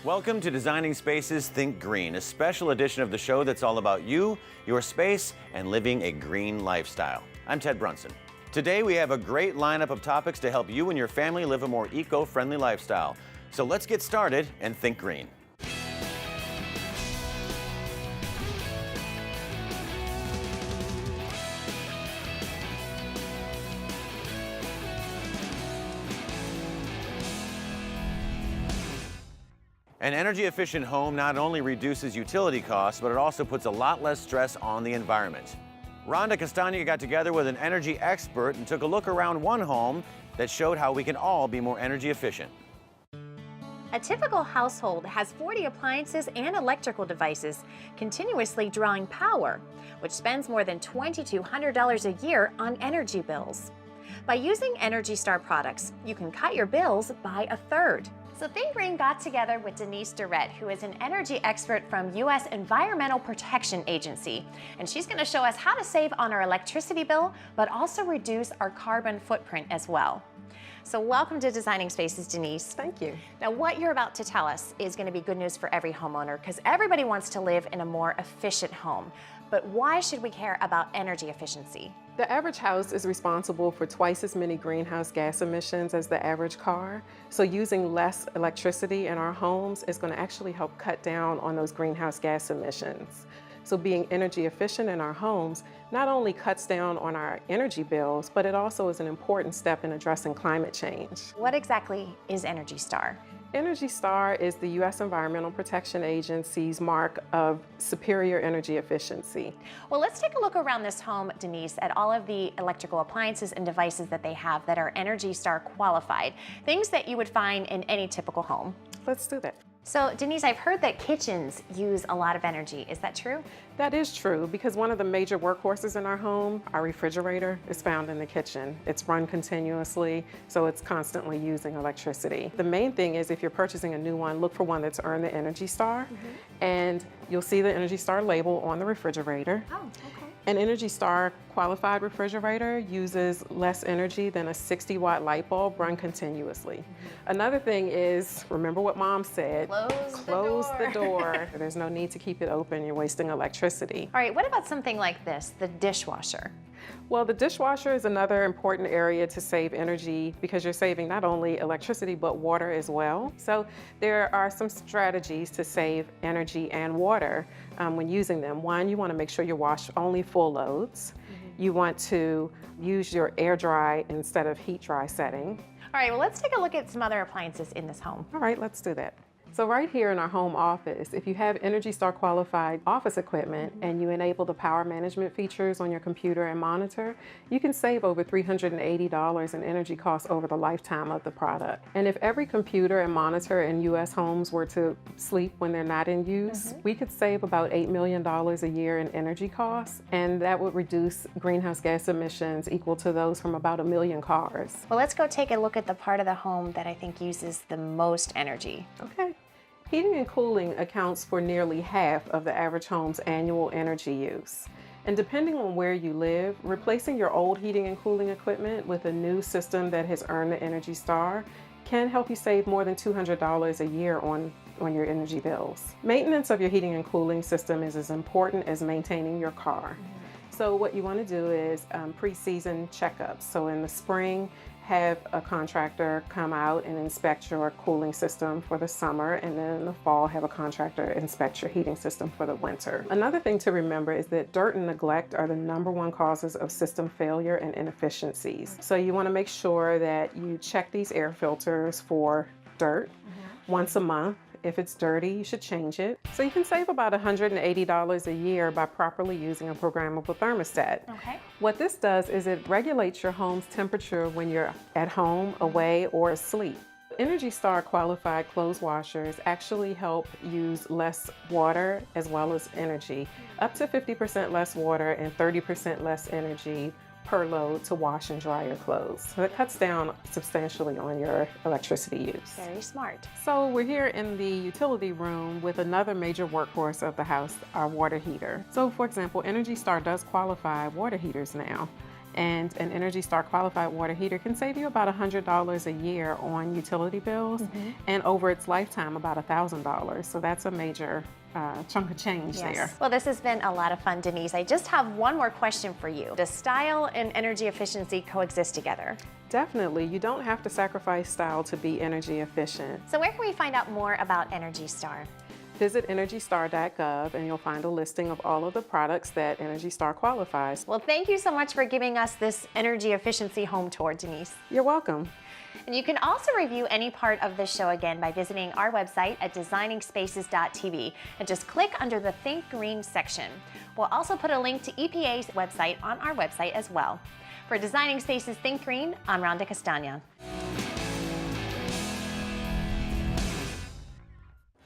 Welcome to Designing Spaces Think Green, a special edition of the show that's all about you, your space, and living a green lifestyle. I'm Ted Brunson. Today we have a great lineup of topics to help you and your family live a more eco-friendly lifestyle. So let's get started and think green. An energy-efficient home not only reduces utility costs, but it also puts a lot less stress on the environment. Rhonda Castagna got together with an energy expert and took a look around one home that showed how we can all be more energy efficient. A typical household has 40 appliances and electrical devices continuously drawing power, which spends more than $2,200 a year on energy bills. By using Energy Star products, you can cut your bills by a third. So Think Green got together with Denise Durrett, who is an energy expert from U.S. Environmental Protection Agency, and she's going to show us how to save on our electricity bill, but also reduce our carbon footprint as well. So welcome to Designing Spaces, Denise. Thank you. Now, what you're about to tell us is going to be good news for every homeowner, because everybody wants to live in a more efficient home. But why should we care about energy efficiency? The average house is responsible for twice as many greenhouse gas emissions as the average car. So using less electricity in our homes is going to actually help cut down on those greenhouse gas emissions. So being energy efficient in our homes not only cuts down on our energy bills, but it also is an important step in addressing climate change. What exactly is Energy Star? Energy Star is the U.S. Environmental Protection Agency's mark of superior energy efficiency. Well, let's take a look around this home, Denise, at all of the electrical appliances and devices that they have that are Energy Star qualified, things that you would find in any typical home. Let's do that. So, Denise, I've heard that kitchens use a lot of energy. Is that true? That is true, because one of the major workhorses in our home, our refrigerator, is found in the kitchen. It's run continuously, so it's constantly using electricity. The main thing is, if you're purchasing a new one, look for one that's earned the Energy Star, and you'll see the Energy Star label on the refrigerator. Oh, okay. An Energy Star qualified refrigerator uses less energy than a 60-watt light bulb run continuously. Another thing is, remember what Mom said, close the door. There's no need to keep it open, you're wasting electricity. All right, what about something like this, the dishwasher? Well, the dishwasher is another important area to save energy, because you're saving not only electricity but water as well. So there are some strategies to save energy and water when using them. One, you want to make sure you wash only full loads. You want to use your air dry instead of heat dry setting. All right, well, let's take a look at some other appliances in this home. All right, let's do that. So right here in our home office, if you have Energy Star qualified office equipment and you enable the power management features on your computer and monitor, you can save over $380 in energy costs over the lifetime of the product. And if every computer and monitor in U.S. homes were to sleep when they're not in use, we could save about $8 million a year in energy costs, and that would reduce greenhouse gas emissions equal to those from about 1 million cars. Well, let's go take a look at the part of the home that I think uses the most energy. Okay. Heating and cooling accounts for nearly half of the average home's annual energy use. And depending on where you live, replacing your old heating and cooling equipment with a new system that has earned the Energy Star can help you save more than $200 a year on your energy bills. Maintenance of your heating and cooling system is as important as maintaining your car. So what you want to do is pre-season checkups. So in the spring, have a contractor come out and inspect your cooling system for the summer, and then in the fall have a contractor inspect your heating system for the winter. Another thing to remember is that dirt and neglect are the #1 causes of system failure and inefficiencies. So you want to make sure that you check these air filters for dirt once a month. If it's dirty, you should change it. So you can save about $180 a year by properly using a programmable thermostat. Okay. What this does is it regulates your home's temperature when you're at home, away, or asleep. Energy Star qualified clothes washers actually help use less water as well as energy, up to 50% less water and 30% less energy per load to wash and dry your clothes. So it cuts down substantially on your electricity use. Very smart. So we're here in the utility room with another major workhorse of the house, our water heater. So for example, Energy Star does qualify water heaters now. And an Energy Star qualified water heater can save you about $100 a year on utility bills, and over its lifetime about $1,000. So that's a major chunk of change there. Well, this has been a lot of fun, Denise. I just have one more question for you. Does style and energy efficiency coexist together? Definitely. You don't have to sacrifice style to be energy efficient. So where can we find out more about Energy Star? Visit EnergyStar.gov and you'll find a listing of all of the products that Energy Star qualifies. Well, thank you so much for giving us this energy efficiency home tour, Denise. You're welcome. And you can also review any part of this show again by visiting our website at designingspaces.tv and just click under the Think Green section. We'll also put a link to E.P.A's website on our website as well. For Designing Spaces Think Green, I'm Rhonda Castagna.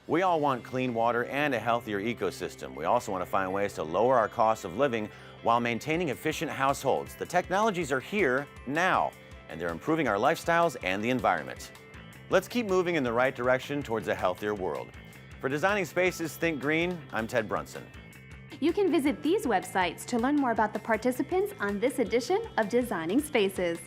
We all want clean water and a healthier ecosystem. We also want to find ways to lower our cost of living while maintaining efficient households. The technologies are here now, and they're improving our lifestyles and the environment. Let's keep moving in the right direction towards a healthier world. For Designing Spaces Think Green, I'm Ted Brunson. You can visit these websites to learn more about the participants on this edition of Designing Spaces.